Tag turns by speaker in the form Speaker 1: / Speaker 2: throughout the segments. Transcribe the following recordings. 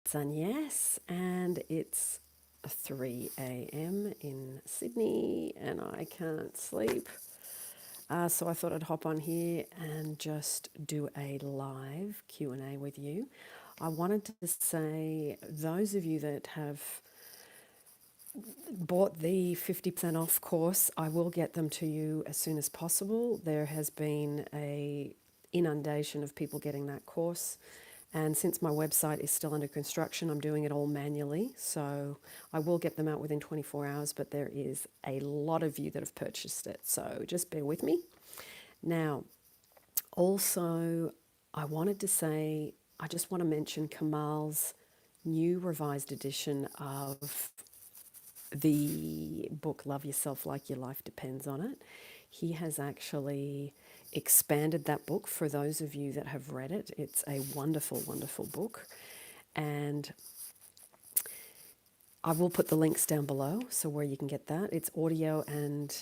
Speaker 1: It's Agnes, and it's 3 a.m. in Sydney, and I can't sleep. So I thought I'd hop on here and just do a live Q&A with you. I wanted to say, those of you that have bought the 50% off course, I will get them to you as soon as possible. There has been a inundation of people getting that course. And since my website is still under construction, I'm doing it all manually. So I will get them out within 24 hours, but there is a lot of you that have purchased it. So just bear with me. Now, also, I wanted to say, I just want to mention Kamal's new revised edition of the book Love Yourself Like Your Life Depends on It. He has actually expanded that book for those of you that have read it. It's a wonderful, wonderful book. And I will put the links down below so where you can get that. It's audio and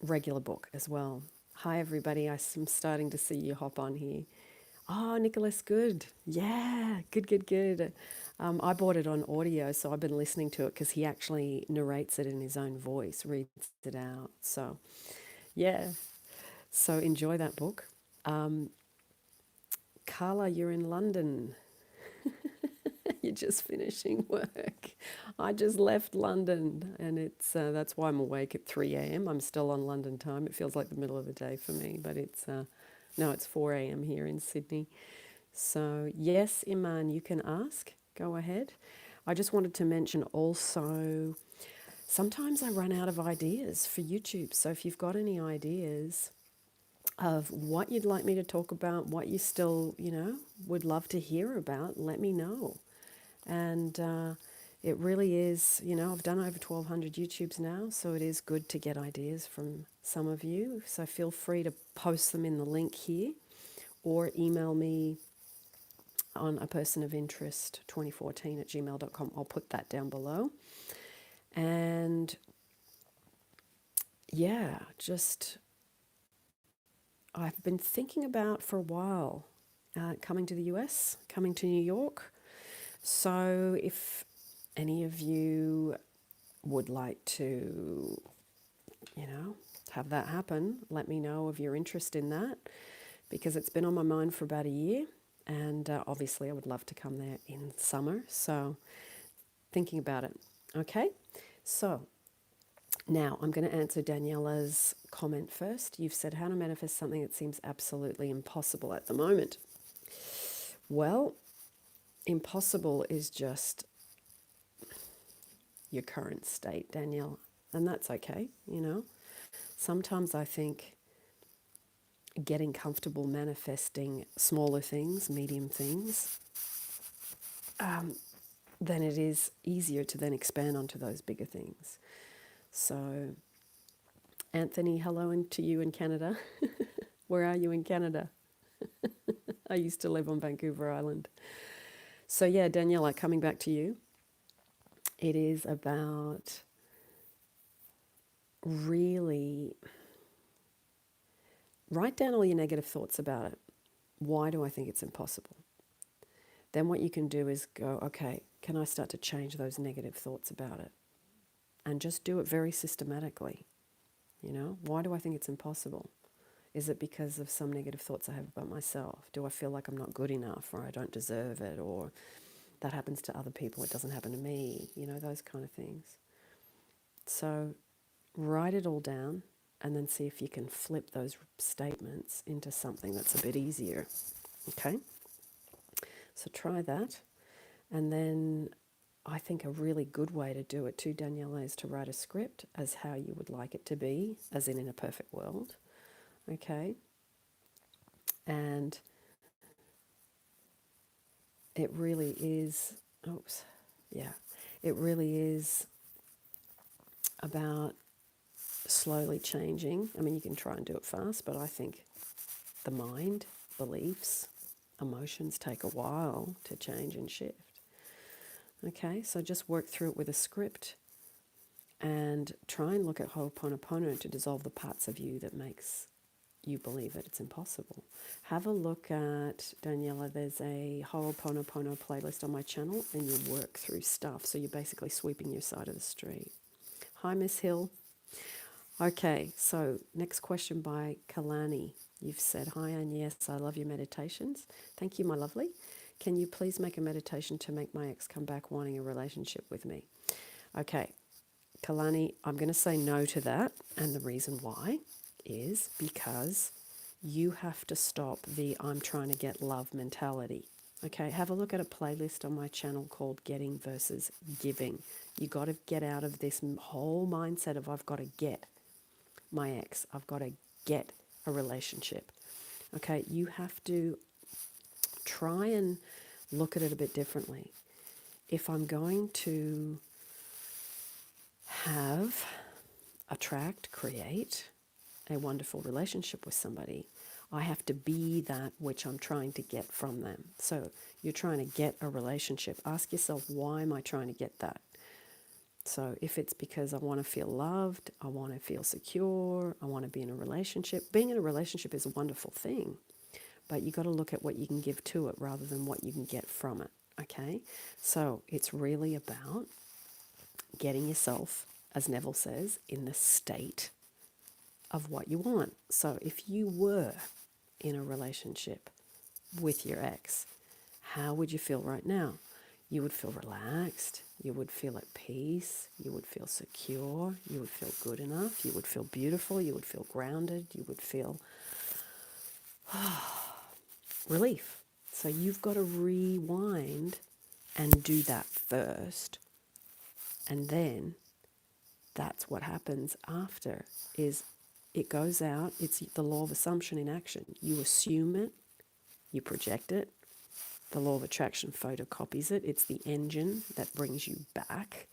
Speaker 1: regular book as well. Hi, everybody. I'm starting to see you hop on here. Oh, Nicholas, good. Yeah, good, good, good. I bought it on audio, so I've been listening to it because he actually narrates it in his own voice, reads it out. So, yeah. So enjoy that book. Carla, you're in London. You're just finishing work. I just left London, and it's that's why I'm awake at 3 a.m. I'm still on London time. It feels like the middle of the day for me, but it's no, it's 4 a.m. here in Sydney. So yes, Iman, you can ask. Go ahead. I just wanted to mention also, sometimes I run out of ideas for YouTube. So if you've got any ideas of what you'd like me to talk about, what you still, would love to hear about, let me know. And it really is, I've done over 1,200 YouTubes now, so it is good to get ideas from some of you. So feel free to post them in the link here or email me on a person of interest 2014 at gmail.com. I'll put that down below. And yeah, just I've been thinking about for a while coming to the US, coming to New York. So if any of you would like to, have that happen, let me know of your interest in that, because it's been on my mind for about a year. And obviously, I would love to come there in summer. So thinking about it. Okay, so now I'm going to answer Daniela's comment first. You've said how to manifest something that seems absolutely impossible at the moment. Well, impossible is just your current state, Danielle, and that's okay. Sometimes I think getting comfortable manifesting smaller things, medium things, then it is easier to then expand onto those bigger things. So, Anthony, hello to you in Canada. Where are you in Canada? I used to live on Vancouver Island. So, yeah, Daniela, coming back to you, it is about really write down all your negative thoughts about it. Why do I think it's impossible? Then what you can do is go, okay, can I start to change those negative thoughts about it? And just do it very systematically. Why do I think it's impossible? Is it because of some negative thoughts I have about myself? Do I feel like I'm not good enough, or I don't deserve it, or that happens to other people, it doesn't happen to me, those kind of things. So write it all down and then see if you can flip those statements into something that's a bit easier. Okay? So try that. And then I think a really good way to do it too, Daniela, is to write a script as how you would like it to be, as in a perfect world. Okay? And it really is, it really is about slowly changing. I mean, you can try and do it fast, but I think the mind, beliefs, emotions take a while to change and shift. Okay, so just work through it with a script and try and look at Ho'oponopono to dissolve the parts of you that makes you believe it. It's impossible. Have a look at, Daniela, there's a Ho'oponopono playlist on my channel, and you work through stuff. So you're basically sweeping your side of the street. Hi, Miss Hill. Okay, so next question by Kalani. You've said, hi, and yes, I love your meditations. Thank you, my lovely. Can you please make a meditation to make my ex come back wanting a relationship with me? Okay, Kalani, I'm going to say no to that. And the reason why is because you have to stop the I'm trying to get love mentality. Okay, have a look at a playlist on my channel called Getting versus Giving. You got to get out of this whole mindset of I've got to get my ex. I've got to get a relationship. Okay, you have to try and look at it a bit differently. If I'm going to attract, create a wonderful relationship with somebody, I have to be that which I'm trying to get from them. So you're trying to get a relationship. Ask yourself, why am I trying to get that? So if it's because I want to feel loved, I want to feel secure, I want to be in a relationship. Being in a relationship is a wonderful thing, but you got to look at what you can give to it rather than what you can get from it. Okay? So it's really about getting yourself, as Neville says, in the state of what you want. So if you were in a relationship with your ex, how would you feel right now? You would feel relaxed, you would feel at peace, you would feel secure, you would feel good enough, you would feel beautiful, you would feel grounded, you would feel relief. So you've got to rewind and do that first. And then that's what happens after is it goes out. It's the law of assumption in action. You assume it, you project it. The law of attraction photocopies it. It's the engine that brings you back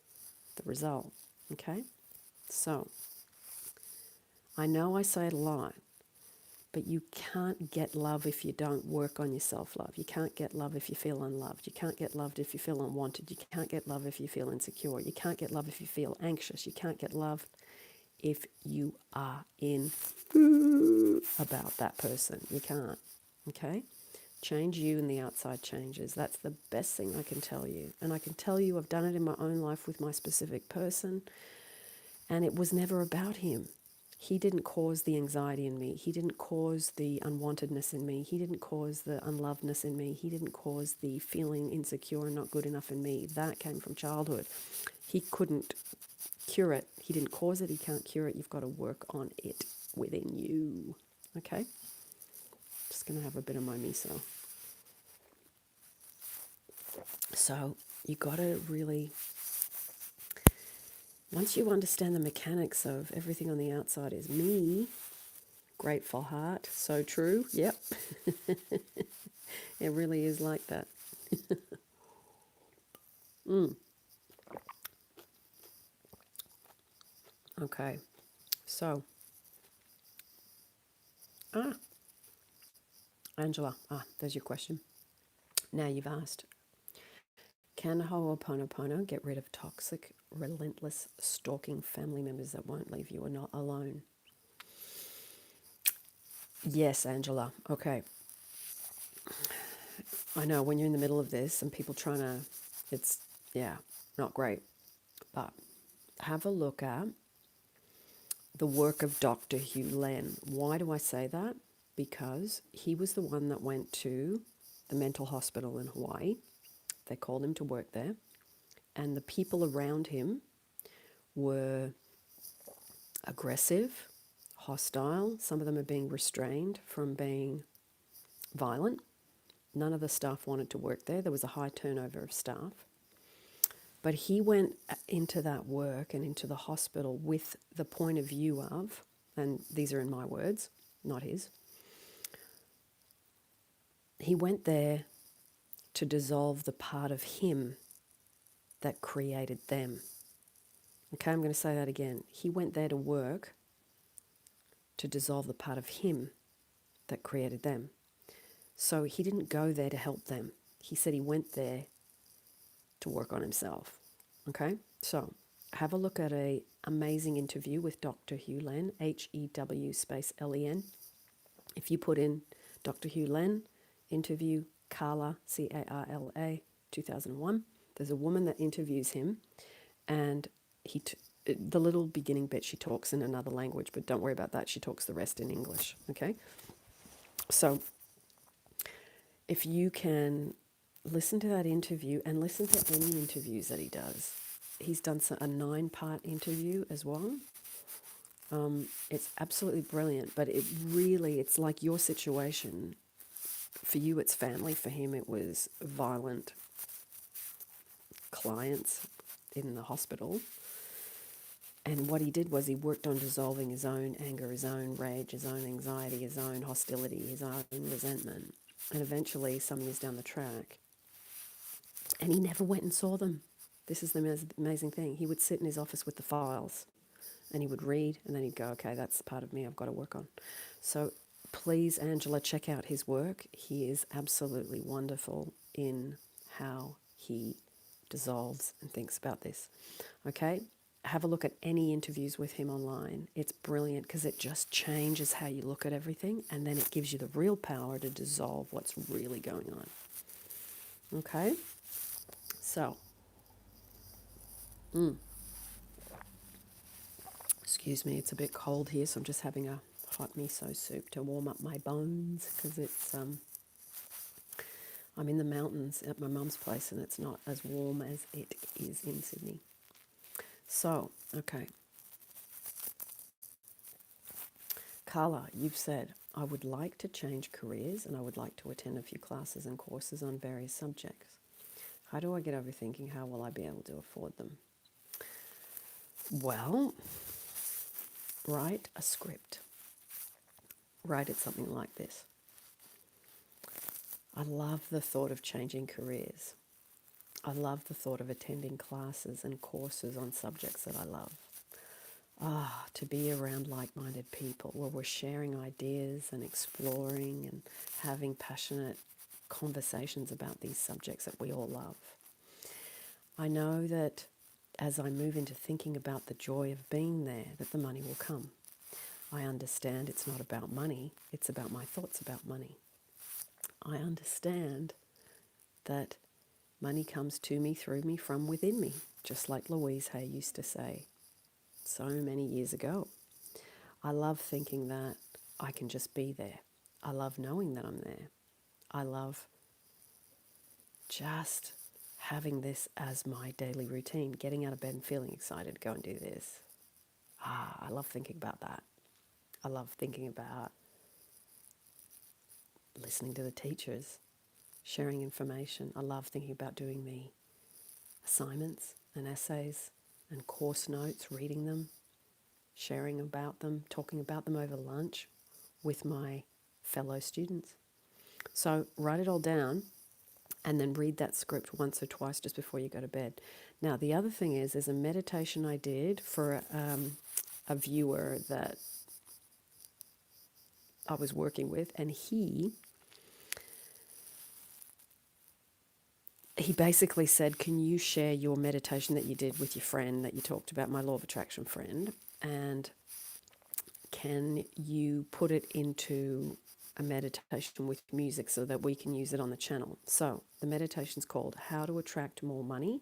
Speaker 1: the result. Okay? So, I know I say it a lot, but you can't get love if you don't work on your self-love. You can't get love if you feel unloved. You can't get loved if you feel unwanted. You can't get love if you feel insecure. You can't get love if you feel anxious. You can't get love if you are in about that person. You can't. Okay? Change you and the outside changes. That's the best thing I can tell you. And I can tell you I've done it in my own life with my specific person, and it was never about him. He didn't cause the anxiety in me. He didn't cause the unwantedness in me. He didn't cause the unlovedness in me. He didn't cause the feeling insecure and not good enough in me. That came from childhood. He couldn't cure it. He didn't cause it. He can't cure it. You've got to work on it within you. Okay? Just going to have a bit of my miso. So you got to really, once you understand the mechanics of everything on the outside is me, grateful heart, so true, yep. It really is like that. Okay, so, Angela, there's your question. Now you've asked, can Ho'oponopono get rid of toxic, relentless, stalking family members that won't leave you or not alone? Yes, Angela. Okay. I know when you're in the middle of this and people trying to, it's, not great. But have a look at the work of Dr. Hew Len. Why do I say that? Because he was the one that went to the mental hospital in Hawaii. They called him to work there. And the people around him were aggressive, hostile. Some of them are being restrained from being violent. None of the staff wanted to work there. There was a high turnover of staff. But he went into that work and into the hospital with the point of view of, and these are in my words, not his, he went there to dissolve the part of him that created them. Okay, I'm going to say that again. He went there to work to dissolve the part of him that created them. So he didn't go there to help them. He said he went there to work on himself. Okay, so have a look at a amazing interview with Dr. Hew Len, Hew space Len. If you put in Dr. Hew Len, interview Carla, Carla, 2001, there's a woman that interviews him, and the little beginning bit, she talks in another language, but don't worry about that. She talks the rest in English, okay? So if you can listen to that interview and listen to any interviews that he does. He's done a 9-part interview as well. It's absolutely brilliant, but it's like your situation. For you, it's family. For him, it was violent clients in the hospital. And what he did was he worked on dissolving his own anger, his own rage, his own anxiety, his own hostility, his own resentment. And eventually, some years down the track, and he never went and saw them. This is the amazing thing. He would sit in his office with the files and he would read, and then he'd go, okay, that's part of me I've got to work on. So please, Angela, check out his work. He is absolutely wonderful in how he dissolves and thinks about this. Okay? Have a look at any interviews with him online. It's brilliant because it just changes how you look at everything, and then it gives you the real power to dissolve what's really going on. Okay? So, excuse me, it's a bit cold here, so I'm just having a hot miso soup to warm up my bones because I'm in the mountains at my mum's place and it's not as warm as it is in Sydney. So, okay. Carla, you've said, I would like to change careers and I would like to attend a few classes and courses on various subjects. How do I get over thinking, how will I be able to afford them? Well, write a script. Write it something like this. I love the thought of changing careers. I love the thought of attending classes and courses on subjects that I love. To be around like-minded people where we're sharing ideas and exploring and having passionate conversations about these subjects that we all love. I know that as I move into thinking about the joy of being there, that the money will come. I understand it's not about money, it's about my thoughts about money. I understand that money comes to me, through me, from within me, just like Louise Hay used to say so many years ago. I love thinking that I can just be there. I love knowing that I'm there. I love just having this as my daily routine, getting out of bed and feeling excited to go and do this. I love thinking about that. I love thinking about listening to the teachers, sharing information. I love thinking about doing the assignments and essays and course notes, reading them, sharing about them, talking about them over lunch with my fellow students. So write it all down and then read that script once or twice just before you go to bed. Now, the other thing is, there's a meditation I did for a viewer that I was working with, and he basically said, can you share your meditation that you did with your friend that you talked about, my law of attraction friend, and can you put it into a meditation with music so that we can use it on the channel? So the meditation's called How to Attract More Money.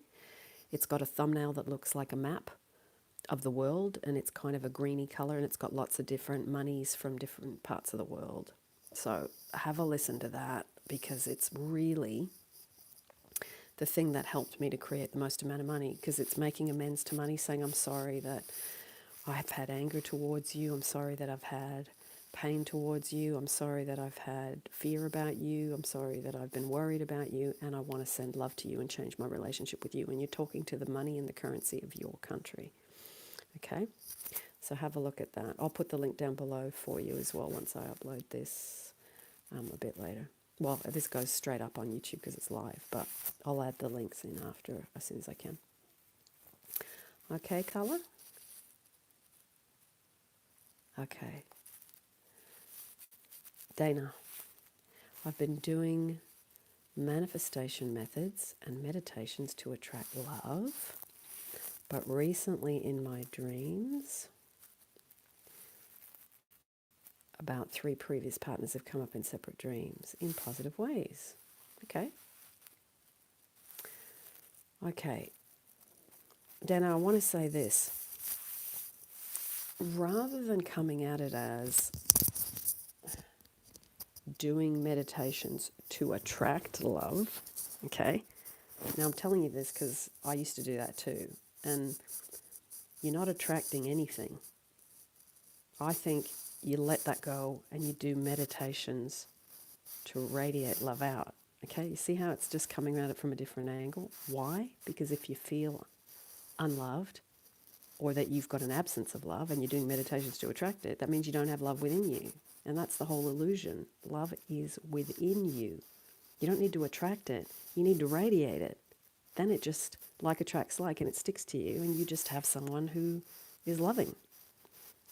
Speaker 1: It's got a thumbnail that looks like a map of the world, and it's kind of a greeny color, and it's got lots of different monies from different parts of the world. So have a listen to that, because it's really the thing that helped me to create the most amount of money, because it's making amends to money, saying, I'm sorry that I've had anger towards you. I'm sorry that I've had pain towards you. I'm sorry that I've had fear about you. I'm sorry that I've been worried about you, and I want to send love to you and change my relationship with you. And you're talking to the money and the currency of your country. Okay? So have a look at that. I'll put the link down below for you as well once I upload this a bit later. Well, this goes straight up on YouTube because it's live, but I'll add the links in after as soon as I can. Okay, Carla? Okay. Dana, I've been doing manifestation methods and meditations to attract love, but recently in my dreams, about 3 previous partners have come up in separate dreams in positive ways. Okay. Okay. Dana, I want to say this. Rather than coming at it as doing meditations to attract love, okay? Now I'm telling you this because I used to do that too. And you're not attracting anything. I think you let that go and you do meditations to radiate love out. Okay, you see how it's just coming at it from a different angle? Why? Because if you feel unloved or that you've got an absence of love and you're doing meditations to attract it, that means you don't have love within you. And that's the whole illusion. Love is within you. You don't need to attract it. You need to radiate it. Then it just like attracts like and it sticks to you and you just have someone who is loving.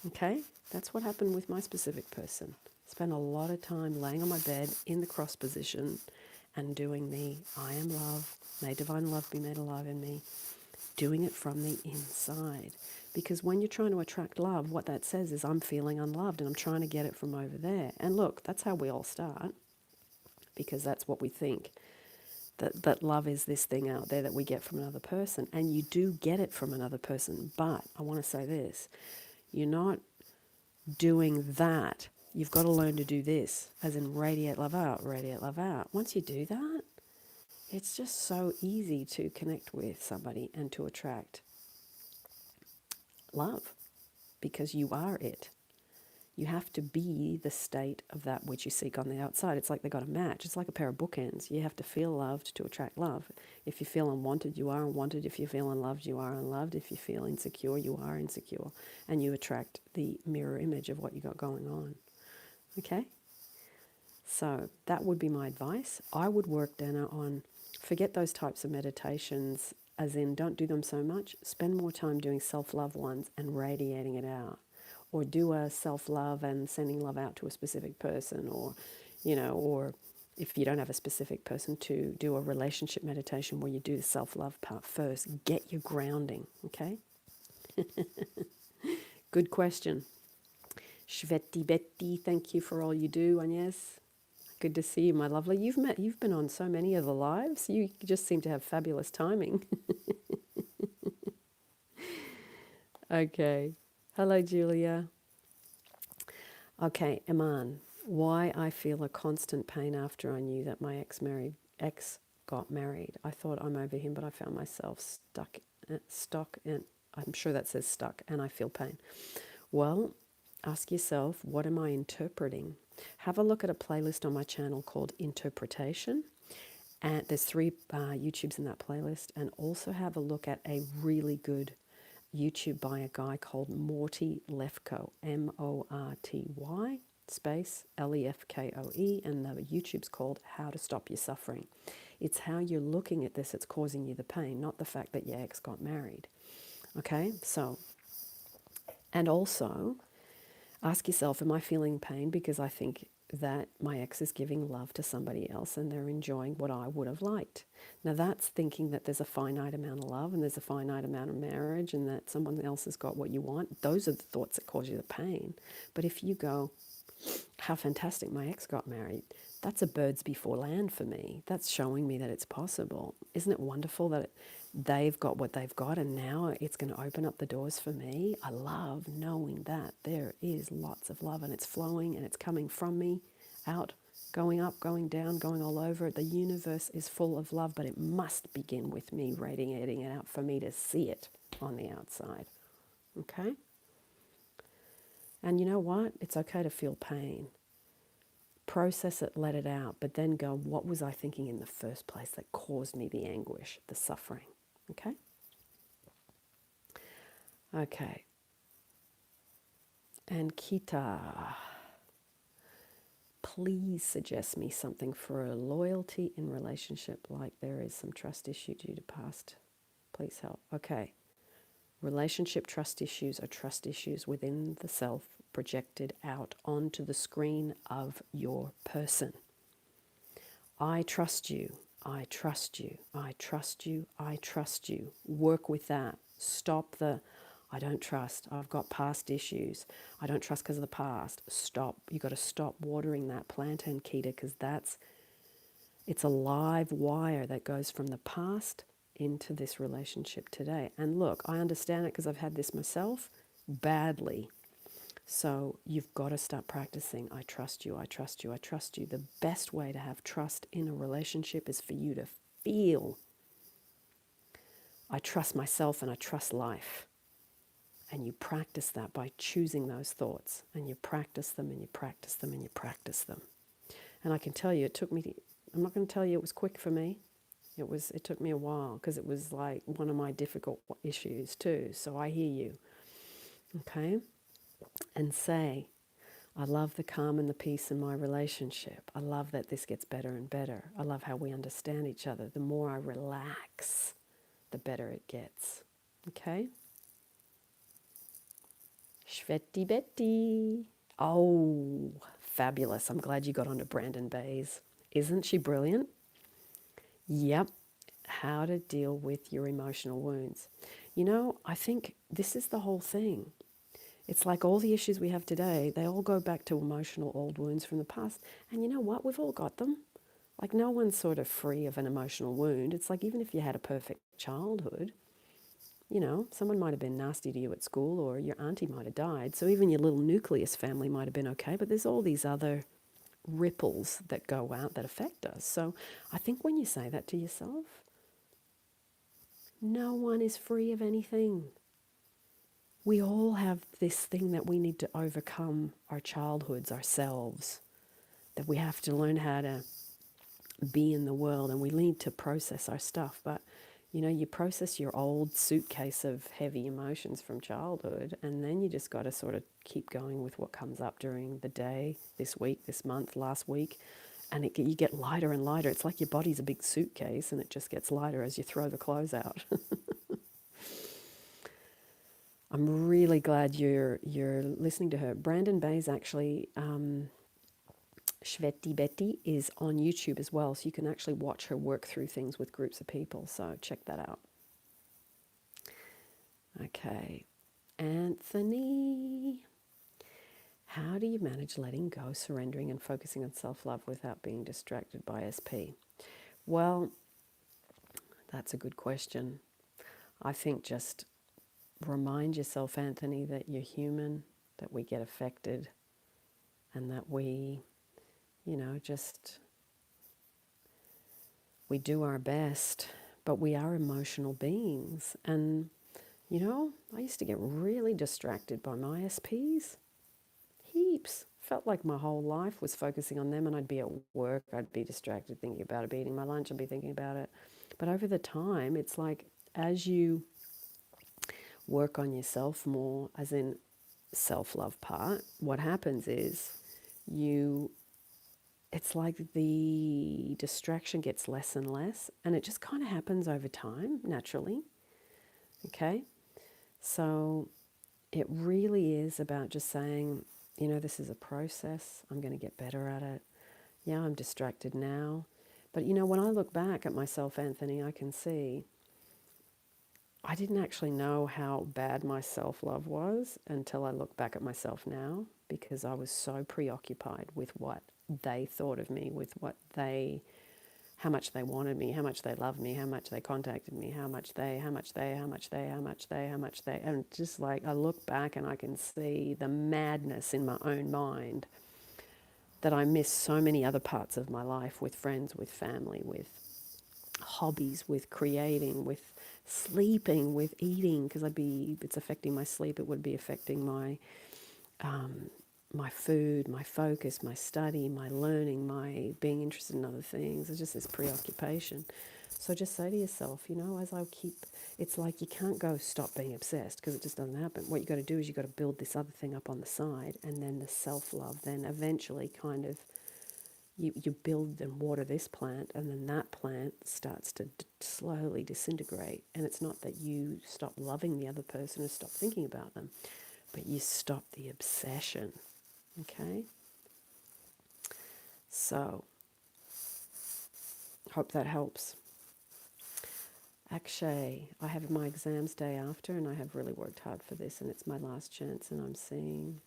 Speaker 1: Okay? That's what happened with my specific person. Spent a lot of time laying on my bed in the cross position and doing the I am love, may divine love be made alive in me, doing it from the inside. Because when you're trying to attract love, what that says is I'm feeling unloved and I'm trying to get it from over there. And look, that's how we all start, because that's what we think. That love is this thing out there that we get from another person. And you do get it from another person. But I want to say this. You're not doing that. You've got to learn to do this, as in radiate love out, radiate love out. Once you do that, it's just so easy to connect with somebody and to attract love, because you are it. You have to be the state of that which you seek on the outside. It's like they got a match. It's like a pair of bookends. You have to feel loved to attract love. If you feel unwanted, you are unwanted. If you feel unloved, you are unloved. If you feel insecure, you are insecure. And you attract the mirror image of what you got going on. Okay? So that would be my advice. I would work, Dana, on forget those types of meditations, as in don't do them so much. Spend more time doing self-love ones and radiating it out. Or do a self-love and sending love out to a specific person, or, or if you don't have a specific person, to do a relationship meditation where you do the self-love part first. Get your grounding, okay? Good question. Shveti Betty, thank you for all you do, Agnes. Good to see you, my lovely. You've been on so many of the lives. You just seem to have fabulous timing. Okay. Hello, Julia. Okay, Iman. Why I feel a constant pain after I knew that my ex got married. I thought I'm over him, but I found myself stuck, and I'm sure that says stuck, and I feel pain. Well, ask yourself, what am I interpreting? Have a look at a playlist on my channel called Interpretation. And there's 3 YouTubes in that playlist. And also have a look at a really good YouTube by a guy called Morty Lefkoe, Morty space Lefkoe, and the YouTube's called How to Stop Your Suffering. It's how you're looking at this that's causing you the pain, not the fact that your ex got married. Okay, so, and also ask yourself, am I feeling pain because I think that my ex is giving love to somebody else and they're enjoying what I would have liked? Now that's thinking that there's a finite amount of love and there's a finite amount of marriage and that someone else has got what you want. Those are the thoughts that cause you the pain. But if you go, how fantastic, my ex got married, that's a birds before land for me. That's showing me that it's possible. Isn't it wonderful that they've got what they've got and now it's going to open up the doors for me? I love knowing that there is lots of love and it's flowing and it's coming from me, out, going up, going down, going all over. The universe is full of love, but it must begin with me radiating it out for me to see it on the outside. Okay? And you know what? It's okay to feel pain. Process it, let it out, but then go, what was I thinking in the first place that caused me the anguish, the suffering? Okay? Okay. And Kita, please suggest me something for a loyalty in relationship, like there is some trust issue due to past. Please help. Okay. Relationship trust issues are trust issues within the self projected out onto the screen of your person. I trust you. I trust you. I trust you. I trust you. Work with that. Stop the I don't trust. I've got past issues. I don't trust because of the past. Stop. You've got to stop watering that plant, Ankita, because it's a live wire that goes from the past into this relationship today. And look, I understand it because I've had this myself badly. So you've got to start practicing. I trust you, I trust you, I trust you. The best way to have trust in a relationship is for you to feel, I trust myself and I trust life. And you practice that by choosing those thoughts. And you practice them and you practice them and you practice them. And I can tell you, I'm not going to tell you it was quick for me. It took me a while because it was like one of my difficult issues too. So I hear you. Okay? And say, I love the calm and the peace in my relationship. I love that this gets better and better. I love how we understand each other. The more I relax, the better it gets. Okay? Shvetty Betty. Oh, fabulous. I'm glad you got onto Brandon Bayes. Isn't she brilliant? Yep. How to deal with your emotional wounds. You know, I think this is the whole thing. It's like all the issues we have today, they all go back to emotional old wounds from the past. And you know what? We've all got them. Like no one's sort of free of an emotional wound. It's like even if you had a perfect childhood, you know, someone might have been nasty to you at school or your auntie might have died. So even your little nucleus family might have been okay. But there's all these other ripples that go out that affect us. So I think when you say that to yourself, no one is free of anything. We all have this thing that we need to overcome our childhoods ourselves, that we have to learn how to be in the world and we need to process our stuff. But, you know, you process your old suitcase of heavy emotions from childhood and then you just got to sort of keep going with what comes up during the day, this week, this month, last week. And you get lighter and lighter. It's like your body's a big suitcase and it just gets lighter as you throw the clothes out. I'm really glad you're listening to her. Brandon Bayes actually, Shvetty Betty, is on YouTube as well, so you can actually watch her work through things with groups of people. So check that out. Okay, Anthony, how do you manage letting go, surrendering, and focusing on self-love without being distracted by SP? Well, that's a good question. I think just remind yourself, Anthony, that you're human, that we get affected, and that we, you know, just we do our best, but we are emotional beings. And, you know, I used to get really distracted by my SPs. Heaps. Felt like my whole life was focusing on them, and I'd be at work, I'd be distracted thinking about it, be eating my lunch, I'd be thinking about it. But over the time, it's like as you work on yourself more, as in self-love part, what happens is it's like the distraction gets less and less, and it just kind of happens over time, naturally. Okay? So it really is about just saying, you know, this is a process. I'm going to get better at it. Yeah, I'm distracted now. But, you know, when I look back at myself, Anthony, I can see I didn't actually know how bad my self-love was until I look back at myself now, because I was so preoccupied with what they thought of me, with how much they wanted me, how much they loved me, how much they contacted me, how much they, and just like I look back and I can see the madness in my own mind that I miss so many other parts of my life, with friends, with family, with hobbies, with creating, with sleeping, with eating, because it's affecting my sleep, it would be affecting my food, my focus, my study, my learning, my being interested in other things. It's just this preoccupation. So just say to yourself, you know, it's like you can't go stop being obsessed, because it just doesn't happen. What you got to do is you got to build this other thing up on the side, and then the self-love then eventually kind of, you build and water this plant, and then that plant starts to slowly disintegrate. And it's not that you stop loving the other person or stop thinking about them, but you stop the obsession. Okay? So, hope that helps. Akshay, I have my exams day after and I have really worked hard for this and it's my last chance and I'm seeing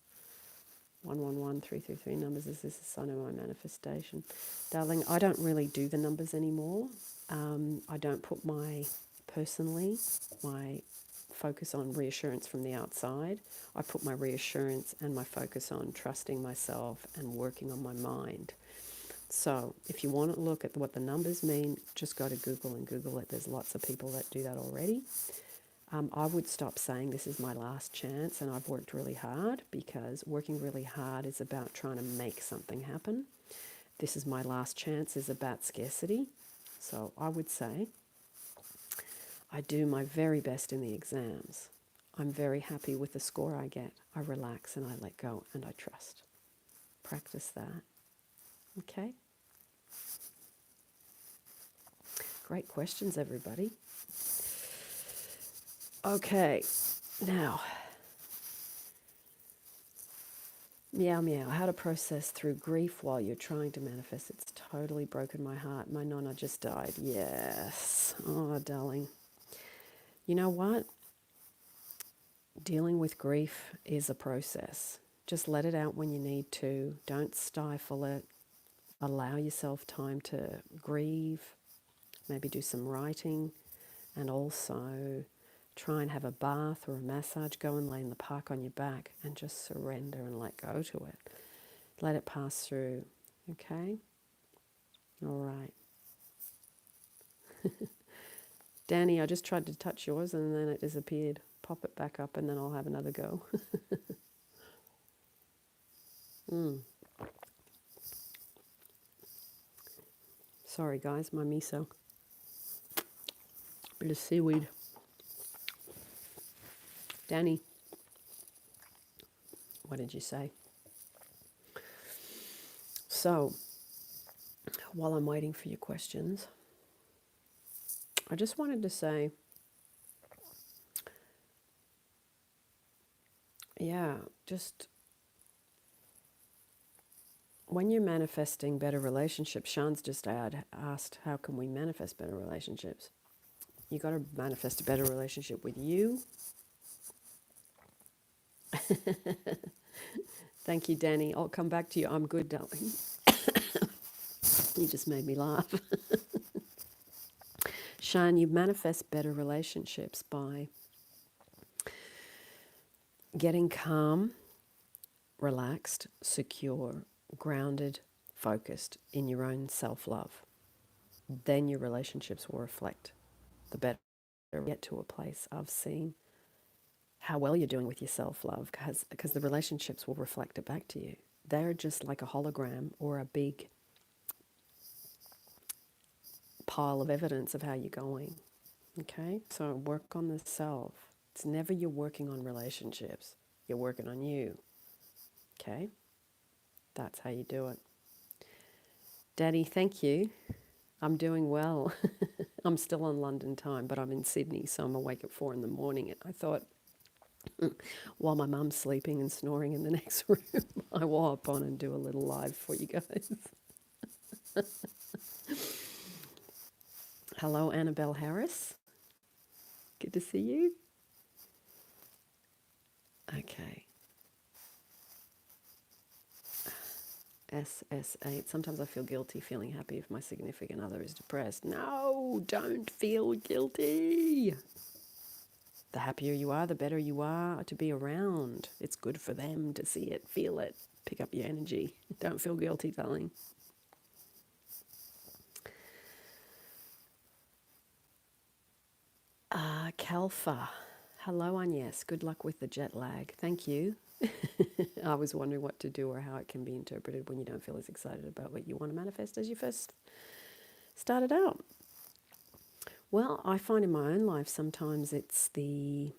Speaker 1: 111333 numbers. Is this a sign of my manifestation? Darling, I don't really do the numbers anymore. I don't put my focus on reassurance from the outside. I put my reassurance and my focus on trusting myself and working on my mind. So if you want to look at what the numbers mean, just go to Google and Google it. There's lots of people that do that already. I would stop saying this is my last chance and I've worked really hard, because working really hard is about trying to make something happen. This is my last chance is about scarcity. So I would say I do my very best in the exams. I'm very happy with the score I get. I relax and I let go and I trust. Practice that. Okay? Great questions, everybody. Okay, now, meow meow, how to process through grief while you're trying to manifest. It's totally broken my heart. My nonna just died. Yes. Oh, darling. You know what? Dealing with grief is a process. Just let it out when you need to. Don't stifle it. Allow yourself time to grieve. Maybe do some writing, and also try and have a bath or a massage. Go and lay in the park on your back and just surrender and let go to it. Let it pass through. Okay? All right. Danny, I just tried to touch yours and then it disappeared. Pop it back up and then I'll have another go. Sorry guys, my miso. Bit of seaweed. Danny, what did you say? So, while I'm waiting for your questions, I just wanted to say, just when you're manifesting better relationships, Sean's just asked, how can we manifest better relationships? You got to manifest a better relationship with you. Thank you, Danny. I'll come back to you. I'm good, darling. You just made me laugh. Sean, you manifest better relationships by getting calm, relaxed, secure, grounded, focused in your own self-love. Then your relationships will reflect the better. Get to a place of seeing how well you're doing with your self-love, because the relationships will reflect it back to you. They're just like a hologram or a big pile of evidence of how you're going. Okay? So work on the self. It's never you're working on relationships. You're working on you. Okay? That's how you do it. Daddy, thank you. I'm doing well. I'm still on London time, but I'm in Sydney, so I'm awake at 4 in the morning. I thought, while my mum's sleeping and snoring in the next room, I will hop on and do a little live for you guys. Hello, Annabelle Harris. Good to see you. Okay. SS8. Sometimes I feel guilty feeling happy if my significant other is depressed. No, don't feel guilty. The happier you are, the better you are to be around. It's good for them to see it, feel it, pick up your energy. Don't feel guilty, darling. Kalfa. Hello, Agnes. Good luck with the jet lag. Thank you. I was wondering what to do or how it can be interpreted when you don't feel as excited about what you want to manifest as you first started out. Well, I find in my own life sometimes it's the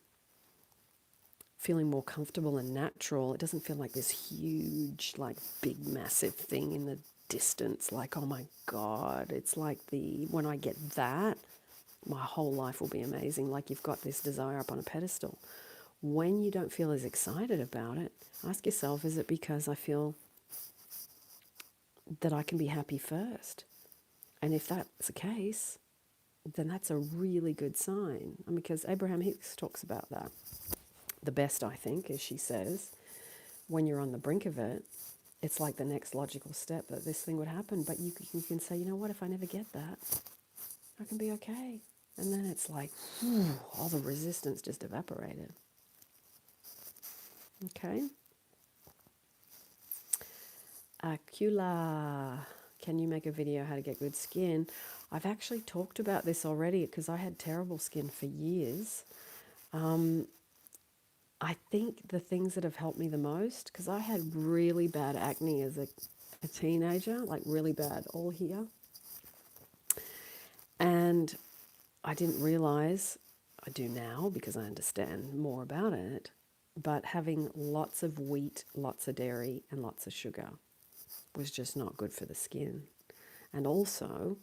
Speaker 1: feeling more comfortable and natural. It doesn't feel like this huge, like big, massive thing in the distance, like, oh my God. It's like when I get that, my whole life will be amazing. Like you've got this desire up on a pedestal. When you don't feel as excited about it, ask yourself, is it because I feel that I can be happy first? And if that's the case, then that's a really good sign. I mean, because Abraham Hicks talks about that. The best, I think, as she says, when you're on the brink of it, it's like the next logical step that this thing would happen. But you can say, you know what, if I never get that, I can be okay. And then it's like, all the resistance just evaporated. Okay. Akula, can you make a video how to get good skin? I've actually talked about this already because I had terrible skin for years. I think the things that have helped me the most, because I had really bad acne as a teenager, like really bad, all here. And I didn't realize, I do now because I understand more about it, but having lots of wheat, lots of dairy, and lots of sugar was just not good for the skin. And also,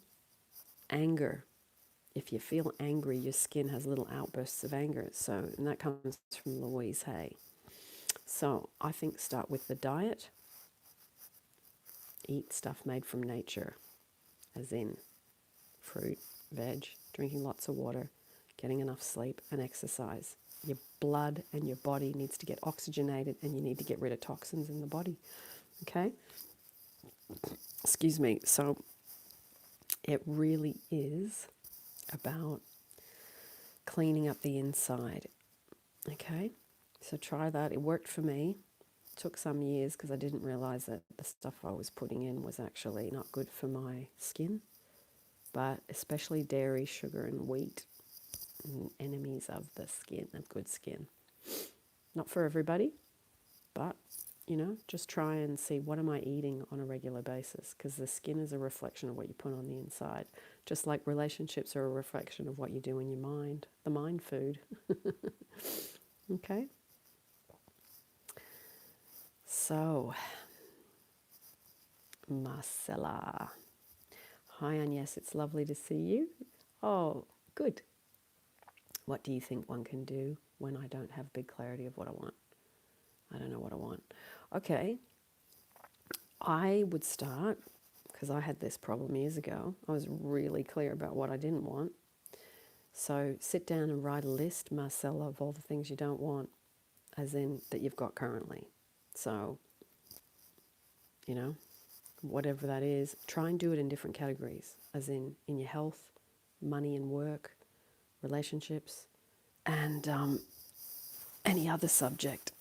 Speaker 1: anger. If you feel angry, your skin has little outbursts of anger. So, and that comes from Louise Hay. So I think start with the diet. Eat stuff made from nature, as in fruit, veg, drinking lots of water, getting enough sleep, and exercise. Your blood and your body needs to get oxygenated, and you need to get rid of toxins in the body. Okay? Excuse me. So it really is about cleaning up the inside. Okay? So try that. It worked for me. It took some years because I didn't realize that the stuff I was putting in was actually not good for my skin. But especially dairy, sugar, and wheat, enemies of the skin, of good skin. Not for everybody, but, just try and see what am I eating on a regular basis, because the skin is a reflection of what you put on the inside. Just like relationships are a reflection of what you do in your mind, the mind food. Okay? So, Marcella. Hi, Agnes, it's lovely to see you. Oh, good. What do you think one can do when I don't have big clarity of what I want? I don't know what I want. Okay, I would start, because I had this problem years ago. I was really clear about what I didn't want. So sit down and write a list, Marcella, of all the things you don't want, as in that you've got currently. So, whatever that is, try and do it in different categories, as in your health, money and work, relationships, and any other subject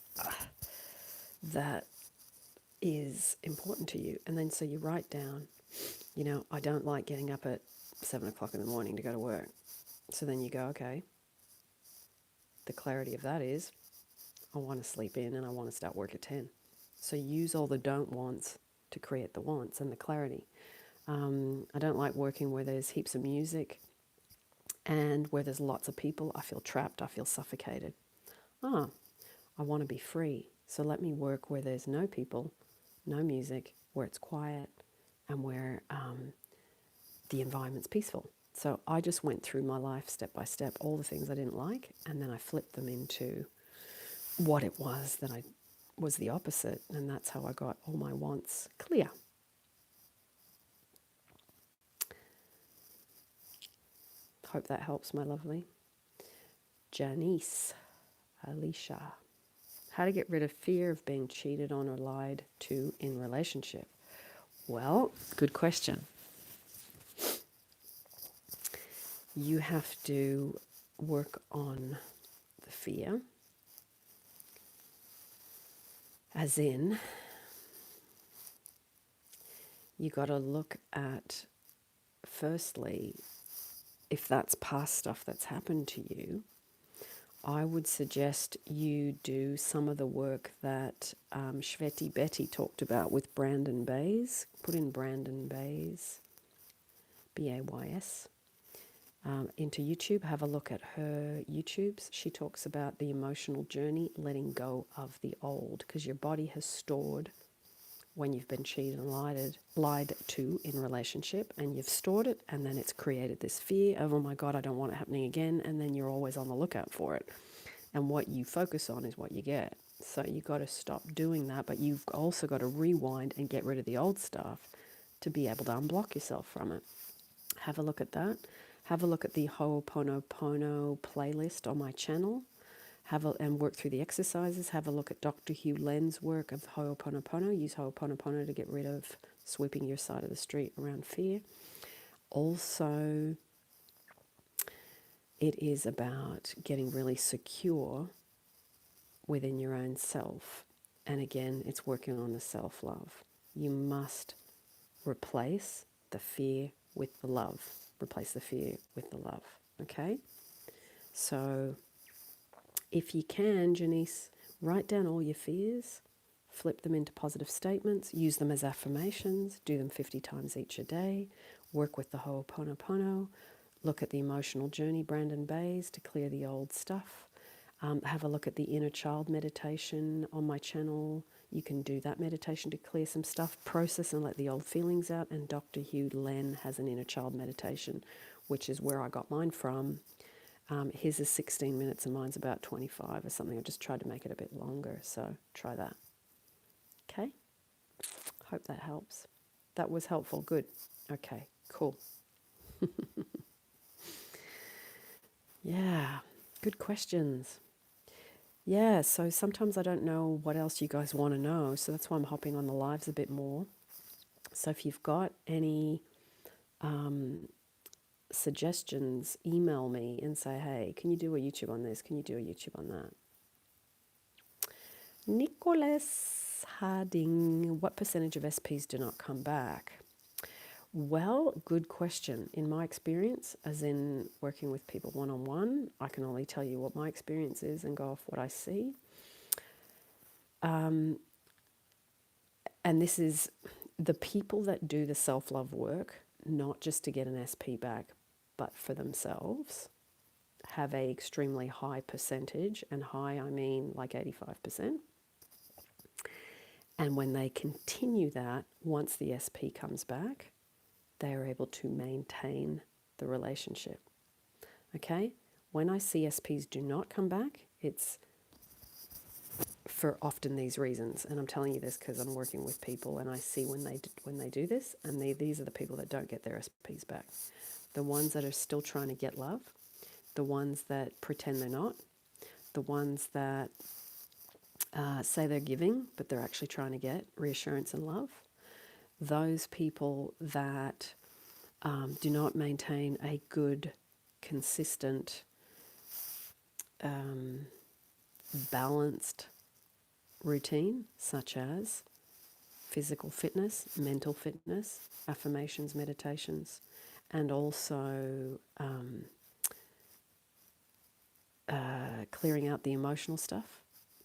Speaker 1: that is important to you. And then so you write down, I don't like getting up at 7 o'clock in the morning to go to work. So then you go, okay, the clarity of that is I want to sleep in and I want to start work at 10. So use all the don't wants to create the wants and the clarity. I don't like working where there's heaps of music and where there's lots of people. I feel trapped. I feel suffocated. I want to be free. So let me work where there's no people, no music, where it's quiet, and where the environment's peaceful. So I just went through my life step by step, all the things I didn't like, and then I flipped them into what it was that I was the opposite, and that's how I got all my wants clear. Hope that helps, my lovely. Janice, Alicia. How to get rid of fear of being cheated on or lied to in relationship. Well, good question. You have to work on the fear, as in, you got to look at, firstly, if that's past stuff that's happened to you, I would suggest you do some of the work that Shveti Betty talked about with Brandon Bays. Put in Brandon Bays, B-A-Y-S, into YouTube. Have a look at her YouTubes. She talks about the emotional journey, letting go of the old, because your body has stored when you've been cheated and lied to in relationship, and you've stored it, and then it's created this fear of, oh my God, I don't want it happening again, and then you're always on the lookout for it. And what you focus on is what you get. So you've got to stop doing that, but you've also got to rewind and get rid of the old stuff to be able to unblock yourself from it. Have a look at that. Have a look at the Ho'oponopono playlist on my channel. And work through the exercises. Have a look at Dr. Hew Len's work of Ho'oponopono. Use Ho'oponopono to get rid of sweeping your side of the street around fear. Also, it is about getting really secure within your own self. And again, it's working on the self-love. You must replace the fear with the love. Replace the fear with the love, okay? So if you can, Janice, write down all your fears, flip them into positive statements, use them as affirmations, do them 50 times each a day, work with the Ho'oponopono, look at the emotional journey, Brandon Bays, to clear the old stuff. Have a look at the inner child meditation on my channel. You can do that meditation to clear some stuff, process and let the old feelings out. And Dr. Hew Len has an inner child meditation, which is where I got mine from. His is 16 minutes and mine's about 25 or something. I just tried to make it a bit longer, so try that. Okay? Hope that helps. That was helpful. Good. Okay, cool. Yeah, good questions. Yeah, so sometimes I don't know what else you guys want to know, so that's why I'm hopping on the lives a bit more. So if you've got any suggestions, email me and say, hey, can you do a YouTube on this? Can you do a YouTube on that? Nicholas Harding, what percentage of SPs do not come back? Well, good question. In my experience, as in working with people one-on-one, I can only tell you what my experience is and go off what I see. And this is the people that do the self-love work, not just to get an SP back, but for themselves, have a extremely high percentage, and high I mean like 85%. And when they continue that, once the SP comes back, they are able to maintain the relationship. Okay? When I see SPs do not come back, it's for often these reasons. And I'm telling you this because I'm working with people and I see when they do this, and these are the people that don't get their SPs back. The ones that are still trying to get love, the ones that pretend they're not, the ones that say they're giving, but they're actually trying to get reassurance and love. Those people that do not maintain a good, consistent, balanced routine, such as physical fitness, mental fitness, affirmations, meditations, and also clearing out the emotional stuff.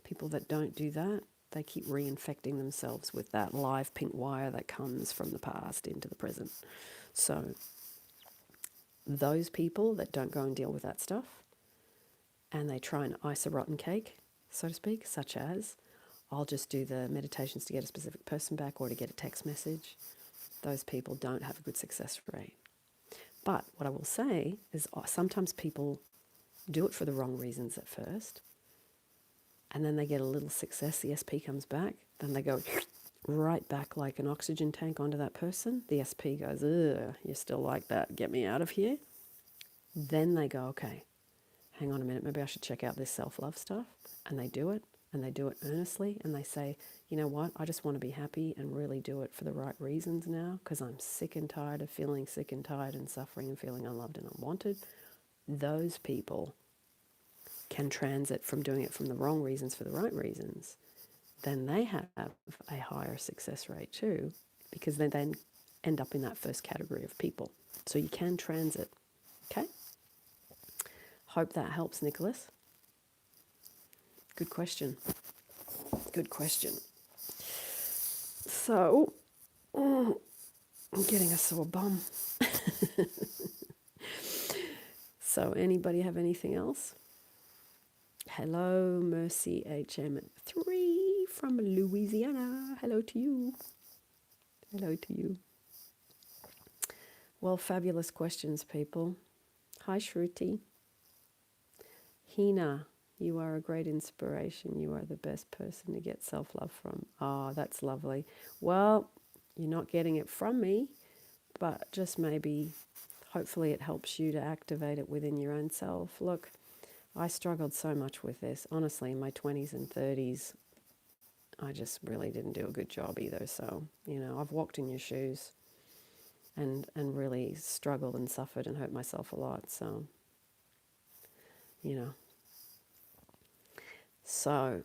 Speaker 1: People that don't do that, they keep reinfecting themselves with that live pink wire that comes from the past into the present. So those people that don't go and deal with that stuff, and they try and ice a rotten cake, so to speak, such as, I'll just do the meditations to get a specific person back or to get a text message, those people don't have a good success rate. But what I will say is sometimes people do it for the wrong reasons at first, and then they get a little success, the SP comes back, then they go right back like an oxygen tank onto that person. The SP goes, ugh, you're still like that, get me out of here. Then they go, okay, hang on a minute, maybe I should check out this self-love stuff. And they do it, and they do it earnestly, and they say, you know what, I just want to be happy and really do it for the right reasons now, because I'm sick and tired of feeling sick and tired and suffering and feeling unloved and unwanted. Those people can transit from doing it from the wrong reasons for the right reasons. Then they have a higher success rate too, because they then end up in that first category of people. So you can transit, okay? Hope that helps, Nicholas. Good question. Good question. So, I'm getting a sore bum. So, anybody have anything else? Hello, Mercy HM3 from Louisiana. Hello to you. Hello to you. Well, fabulous questions, people. Hi, Shruti. Hina, you are a great inspiration. You are the best person to get self-love from. Oh, that's lovely. Well, you're not getting it from me, but just maybe hopefully it helps you to activate it within your own self. Look, I struggled so much with this. Honestly, in my 20s and 30s, I just really didn't do a good job either. So, I've walked in your shoes and really struggled and suffered and hurt myself a lot. So, you know. So,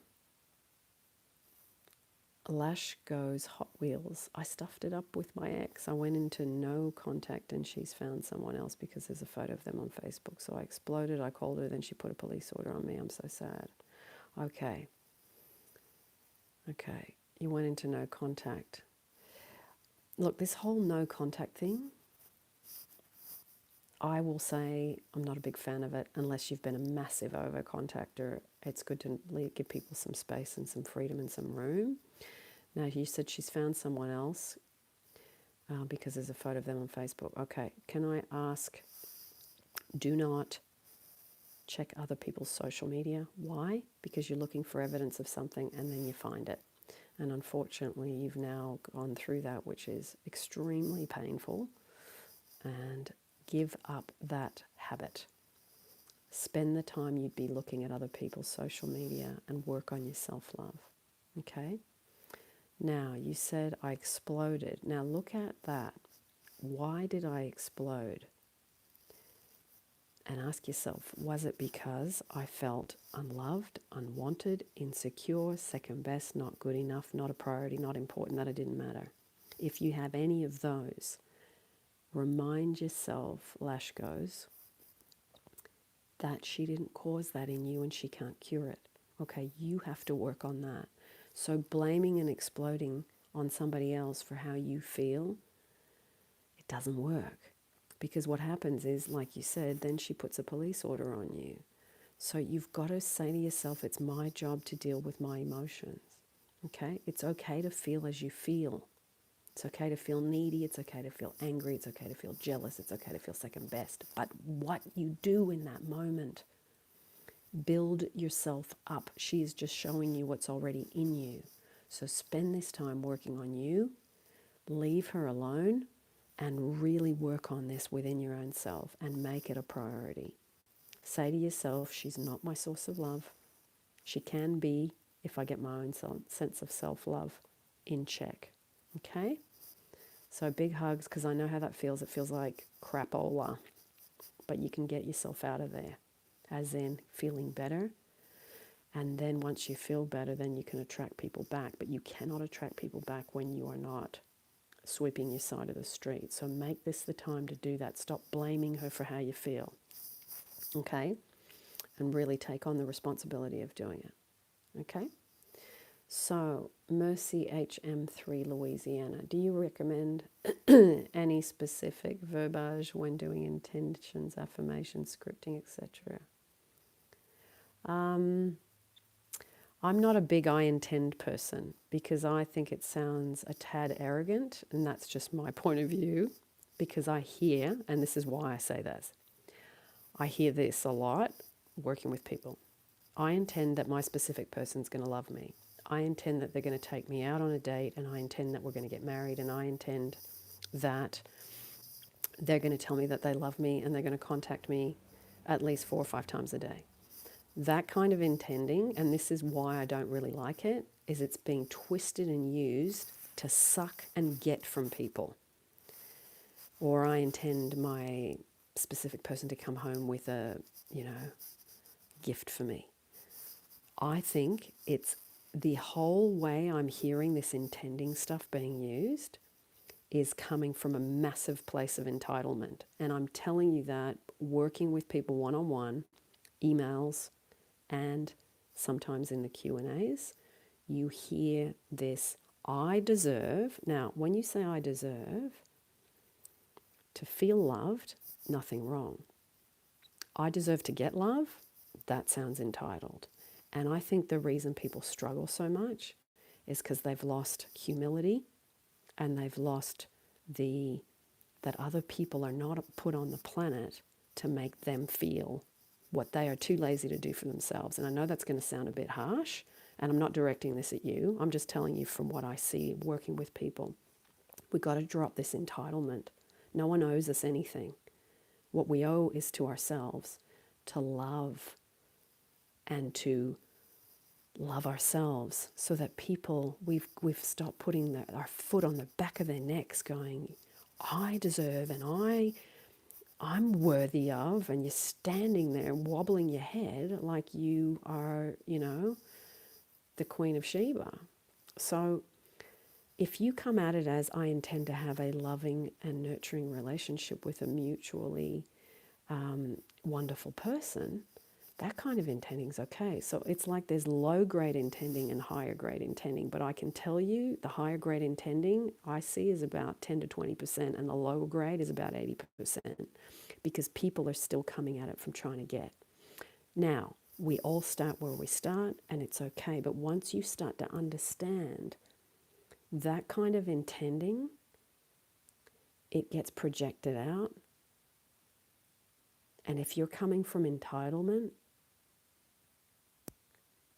Speaker 1: Lash goes Hot Wheels. I stuffed it up with my ex. I went into no contact and she's found someone else because there's a photo of them on Facebook. So I exploded. I called her. Then she put a police order on me. I'm so sad. Okay. You went into no contact. Look, this whole no contact thing, I will say I'm not a big fan of it unless you've been a massive over contactor. It's good to give people some space and some freedom and some room. Now, you said she's found someone else because there's a photo of them on Facebook. Okay, can I ask, do not check other people's social media. Why? Because you're looking for evidence of something and then you find it. And unfortunately, you've now gone through that, which is extremely painful. And give up that habit. Spend the time you'd be looking at other people's social media and work on your self-love. Okay? Now, you said I exploded. Now, look at that. Why did I explode? And ask yourself, was it because I felt unloved, unwanted, insecure, second best, not good enough, not a priority, not important, that it didn't matter? If you have any of those, remind yourself, Lash goes, that she didn't cause that in you and she can't cure it. Okay, you have to work on that. So blaming and exploding on somebody else for how you feel, it doesn't work. Because what happens is, like you said, then she puts a police order on you. So you've got to say to yourself, it's my job to deal with my emotions. Okay? It's okay to feel as you feel. It's okay to feel needy. It's okay to feel angry. It's okay to feel jealous. It's okay to feel second best. But what you do in that moment, build yourself up. She is just showing you what's already in you. So spend this time working on you. Leave her alone and really work on this within your own self and make it a priority. Say to yourself, she's not my source of love. She can be if I get my own sense of self-love in check. Okay? So big hugs, because I know how that feels. It feels like crapola. But you can get yourself out of there, as in feeling better. And then once you feel better, then you can attract people back. But you cannot attract people back when you are not sweeping your side of the street. So make this the time to do that. Stop blaming her for how you feel. Okay? And really take on the responsibility of doing it. Okay? So, Mercy HM3 Louisiana, do you recommend any specific verbiage when doing intentions, affirmations, scripting, etc.? I'm not a big I intend person because I think it sounds a tad arrogant, and that's just my point of view, because I hear, and this is why I say this, I hear this a lot working with people. I intend that my specific person's going to love me. I intend that they're going to take me out on a date, and I intend that we're going to get married, and I intend that they're going to tell me that they love me and they're going to contact me at least 4 or 5 times a day. That kind of intending, and this is why I don't really like it, is it's being twisted and used to suck and get from people. Or I intend my specific person to come home with a, gift for me. I think it's the whole way I'm hearing this intending stuff being used is coming from a massive place of entitlement. And I'm telling you that working with people one-on-one, emails, and sometimes in the Q&As, you hear this, I deserve. Now, when you say I deserve, to feel loved, nothing wrong. I deserve to get love, that sounds entitled. And I think the reason people struggle so much is because they've lost humility and they've lost that other people are not put on the planet to make them feel what they are too lazy to do for themselves. And I know that's going to sound a bit harsh, and I'm not directing this at you. I'm just telling you from what I see working with people. We've got to drop this entitlement. No one owes us anything. What we owe is to ourselves to love and to love ourselves, so that people, we've stopped putting our foot on the back of their necks going, I deserve and I'm worthy of, and you're standing there wobbling your head like you are, the Queen of Sheba. So if you come at it as, I intend to have a loving and nurturing relationship with a mutually wonderful person, that kind of intending is okay. So it's like there's low grade intending and higher grade intending. But I can tell you the higher grade intending I see is about 10 to 20%, and the low grade is about 80%, because people are still coming at it from trying to get. Now, we all start where we start, and it's okay. But once you start to understand that kind of intending, it gets projected out. And if you're coming from entitlement,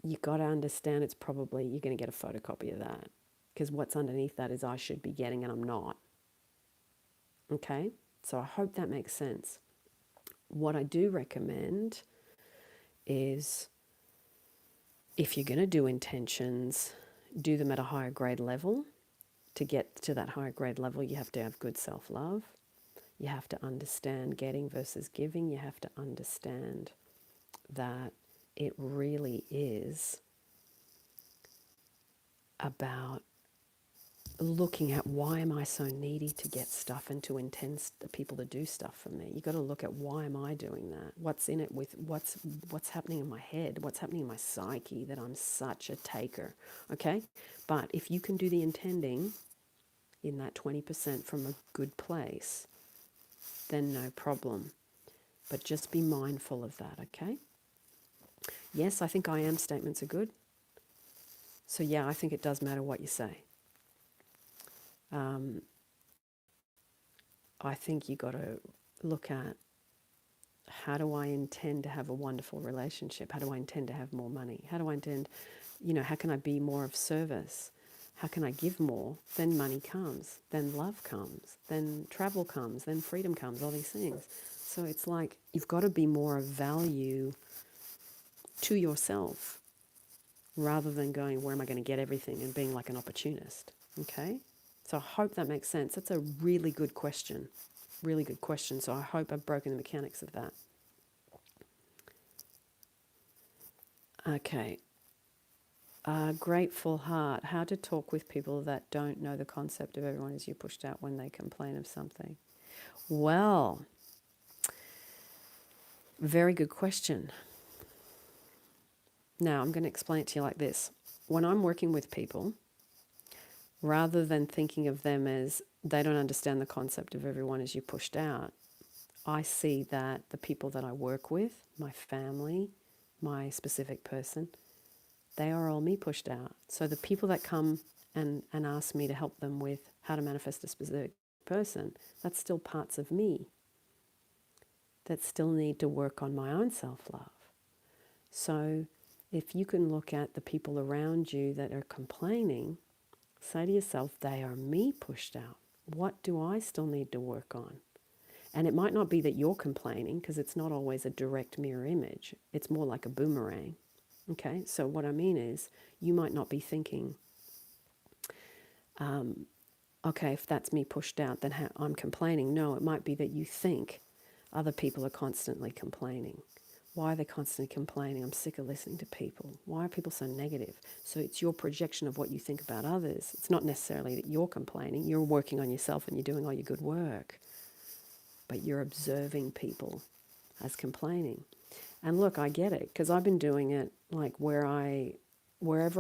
Speaker 1: you got to understand it's probably, you're going to get a photocopy of that, because what's underneath that is I should be getting and I'm not. Okay? So I hope that makes sense. What I do recommend is, if you're going to do intentions, do them at a higher grade level. To get to that higher grade level, you have to have good self-love. You have to understand getting versus giving. You have to understand that it really is about looking at, why am I so needy to get stuff and to intend the people to do stuff for me? You've got to look at, why am I doing that? What's in it with, what's happening in my head? What's happening in my psyche that I'm such a taker? Okay? But if you can do the intending in that 20% from a good place, then no problem. But just be mindful of that, okay? Yes, I think I am statements are good. So yeah, I think it does matter what you say. I think you got to look at, how do I intend to have a wonderful relationship? How do I intend to have more money? How do I intend, how can I be more of service? How can I give more? Then money comes, then love comes, then travel comes, then freedom comes, all these things. So it's like, you've got to be more of value to yourself, rather than going, where am I going to get everything, and being like an opportunist. Okay? So I hope that makes sense. That's a really good question. Really good question. So I hope I've broken the mechanics of that. Okay. Grateful heart. How to talk with people that don't know the concept of everyone is you pushed out when they complain of something. Well, very good question. Now I'm going to explain it to you like this. When I'm working with people, rather than thinking of them as, they don't understand the concept of everyone as you pushed out, I see that the people that I work with, my family, my specific person, they are all me pushed out. So the people that come and ask me to help them with how to manifest a specific person, that's still parts of me that still need to work on my own self-love. So if you can look at the people around you that are complaining, say to yourself, they are me pushed out. What do I still need to work on? And it might not be that you're complaining, because it's not always a direct mirror image. It's more like a boomerang. Okay, so what I mean is, you might not be thinking, okay, if that's me pushed out, then I'm complaining. No, it might be that you think other people are constantly complaining. Why are they constantly complaining? I'm sick of listening to people. Why are people so negative? So it's your projection of what you think about others. It's not necessarily that you're complaining. You're working on yourself and you're doing all your good work. But you're observing people as complaining. And look, I get it, because I've been doing it like wherever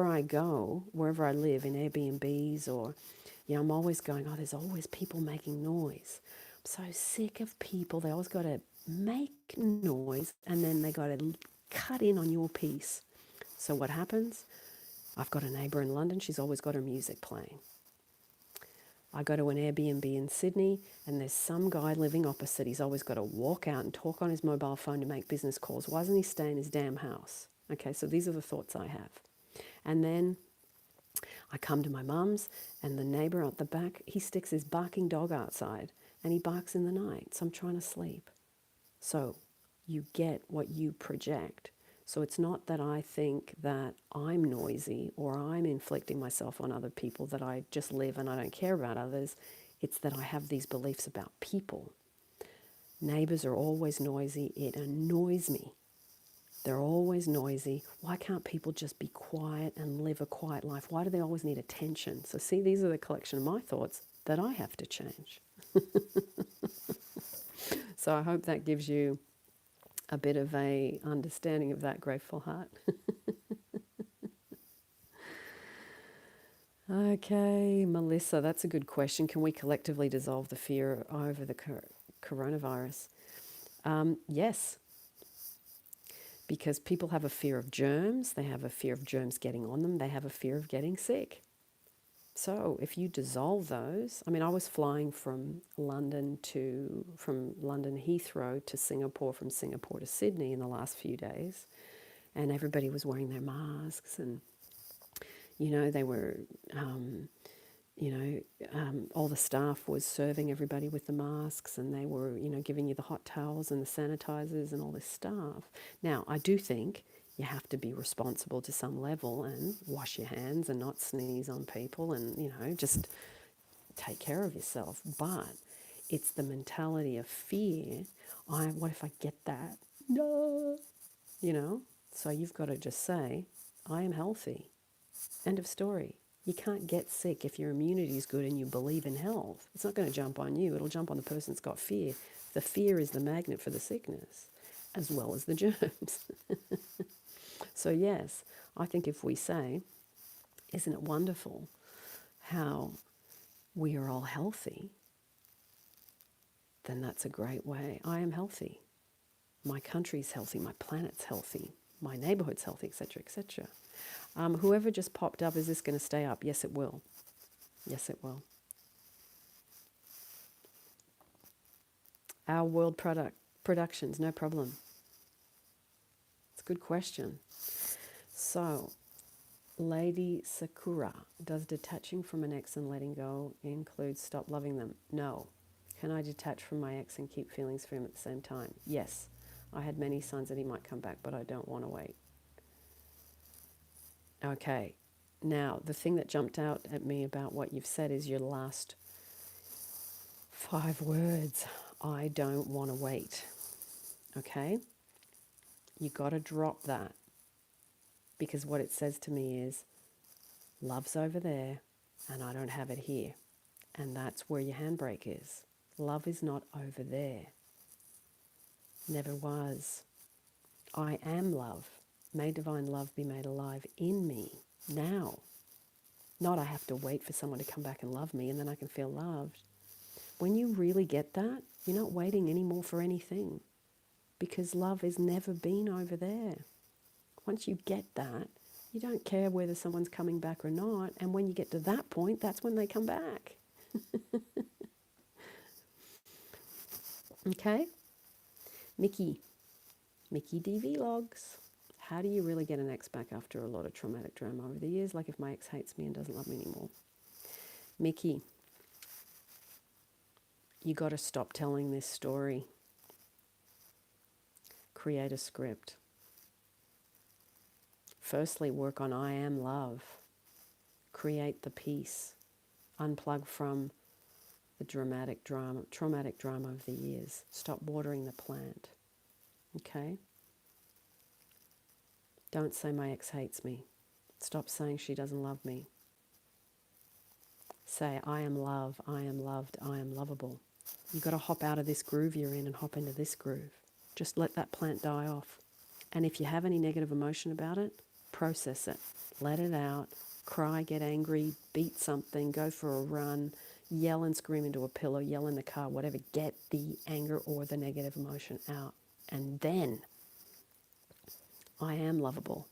Speaker 1: I go, wherever I live, in Airbnbs, or, I'm always going, oh, there's always people making noise. I'm so sick of people. They always got to make noise, and then they got to cut in on your piece. So what happens? I've got a neighbour in London. She's always got her music playing. I go to an Airbnb in Sydney, and there's some guy living opposite. He's always got to walk out and talk on his mobile phone to make business calls. Why doesn't he stay in his damn house? Okay, so these are the thoughts I have. And then I come to my mum's, and the neighbour at the back, he sticks his barking dog outside, and he barks in the night. So I'm trying to sleep. So you get what you project. So it's not that I think that I'm noisy or I'm inflicting myself on other people, that I just live and I don't care about others. It's that I have these beliefs about people. Neighbors are always noisy. It annoys me. They're always noisy. Why can't people just be quiet and live a quiet life? Why do they always need attention? So see, these are the collection of my thoughts that I have to change. So I hope that gives you a bit of a understanding of that, grateful heart. Okay, Melissa, that's a good question. Can we collectively dissolve the fear over the coronavirus? Yes, because people have a fear of germs, they have a fear of germs getting on them, they have a fear of getting sick. So if you dissolve those, I mean, I was flying from London Heathrow to Singapore, from Singapore to Sydney in the last few days, and everybody was wearing their masks, and they were, all the staff was serving everybody with the masks, and they were, giving you the hot towels and the sanitizers and all this stuff. Now, I do think you have to be responsible to some level and wash your hands and not sneeze on people and, just take care of yourself. But it's the mentality of fear. What if I get that? No. So you've got to just say, I am healthy. End of story. You can't get sick if your immunity is good and you believe in health. It's not going to jump on you. It'll jump on the person that's got fear. The fear is the magnet for the sickness, as well as the germs. So yes, I think if we say, isn't it wonderful how we are all healthy, then that's a great way. I am healthy. My country's healthy. My planet's healthy. My neighborhood's healthy, etc., etc. Whoever just popped up, is this going to stay up? Yes, it will. Yes, it will. Our world productions, no problem. It's a good question. So, Lady Sakura, does detaching from an ex and letting go include stop loving them? No. Can I detach from my ex and keep feelings for him at the same time? Yes. I had many signs that he might come back, but I don't want to wait. Okay. Now, the thing that jumped out at me about what you've said is your last 5 words. I don't want to wait. Okay? You got to drop that, because what it says to me is love's over there and I don't have it here. And that's where your handbrake is. Love is not over there. Never was. I am love. May divine love be made alive in me now. Not I have to wait for someone to come back and love me and then I can feel loved. When you really get that, you're not waiting anymore for anything, because love has never been over there. Once you get that, you don't care whether someone's coming back or not. And when you get to that point, that's when they come back. Okay? Mickey DV logs. How do you really get an ex back after a lot of traumatic drama over the years? Like if my ex hates me and doesn't love me anymore. Mickey, you got to stop telling this story. Create a script. Firstly, work on I am love. Create the peace. Unplug from the traumatic drama of the years. Stop watering the plant. Okay? Don't say my ex hates me. Stop saying she doesn't love me. Say I am love, I am loved, I am lovable. You've got to hop out of this groove you're in and hop into this groove. Just let that plant die off. And if you have any negative emotion about it, process it. Let it out. Cry, get angry, beat something, go for a run, yell and scream into a pillow, yell in the car, whatever. Get the anger or the negative emotion out. And then, I am lovable.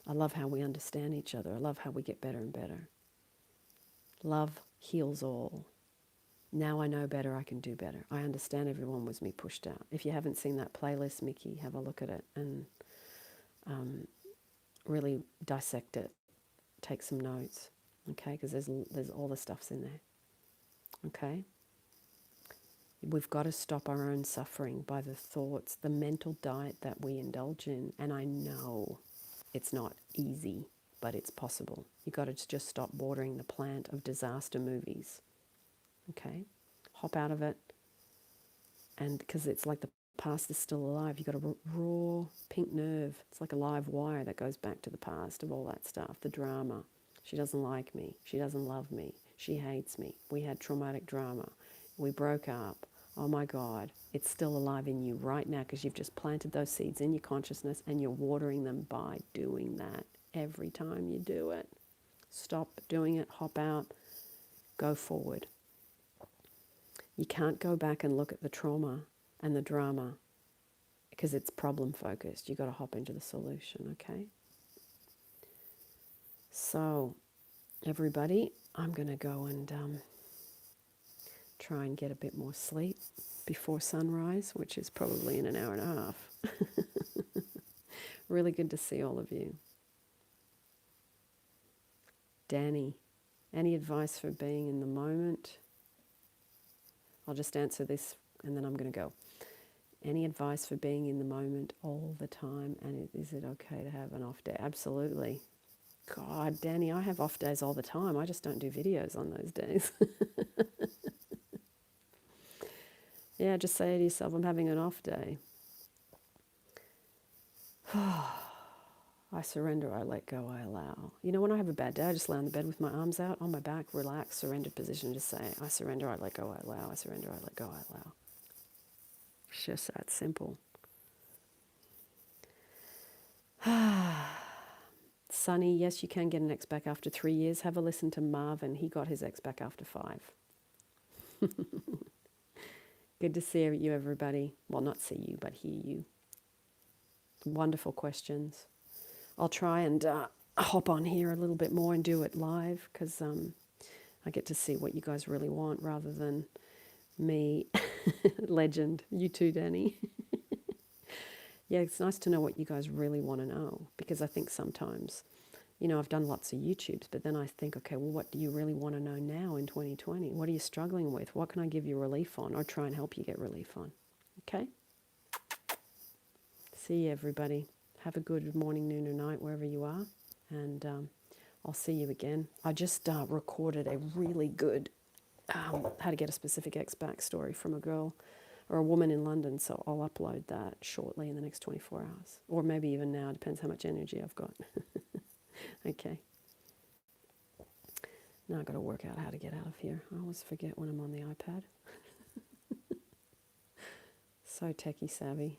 Speaker 1: I love how we understand each other. I love how we get better and better. Love heals all. Now I know better, I can do better. I understand everyone was me pushed out. If you haven't seen that playlist, Mickey, have a look at it and really dissect it. Take some notes, okay? Because there's all the stuff's in there, okay? We've got to stop our own suffering by the thoughts, the mental diet that we indulge in. And I know it's not easy, but it's possible. You've got to just stop watering the plant of disaster movies. Okay? Hop out of it. And because it's like the past is still alive, you've got a raw pink nerve. It's like a live wire that goes back to the past of all that stuff, the drama. She doesn't like me. She doesn't love me. She hates me. We had traumatic drama. We broke up. Oh my God, it's still alive in you right now because you've just planted those seeds in your consciousness and you're watering them by doing that every time you do it. Stop doing it, hop out, go forward. You can't go back and look at the trauma and the drama because it's problem focused. You've got to hop into the solution, okay? So, everybody, I'm going to go and try and get a bit more sleep before sunrise, which is probably in an hour and a half. Really good to see all of you. Danny, any advice for being in the moment? I'll just answer this and then I'm going to go. Any advice for being in the moment all the time? And is it okay to have an off day? Absolutely. God, Danny, I have off days all the time. I just don't do videos on those days. Yeah, just say to yourself, I'm having an off day. I surrender, I let go, I allow. You know, when I have a bad day, I just lay on the bed with my arms out on my back, relaxed, surrendered position, just say, I surrender, I let go, I allow. I surrender, I let go, I allow. It's just that simple. Sunny, yes, you can get an ex back after 3 years. Have a listen to Marvin. He got his ex back after 5. Good to see you, everybody. Well, not see you, but hear you. Wonderful questions. I'll try and hop on here a little bit more and do it live because I get to see what you guys really want rather than me. Legend. You too, Danny. Yeah, it's nice to know what you guys really want to know because I think sometimes, you know, I've done lots of YouTubes, but then I think, okay, well, what do you really want to know now in 2020? What are you struggling with? What can I give you relief on or try and help you get relief on? Okay? See you, everybody. Have a good morning, noon, or night, wherever you are. And I'll see you again. I just recorded a really good how to get a specific ex backstory from a girl or a woman in London. So I'll upload that shortly in the next 24 hours. Or maybe even now. Depends how much energy I've got. Okay. Now I've got to work out how to get out of here. I always forget when I'm on the iPad. So techie savvy.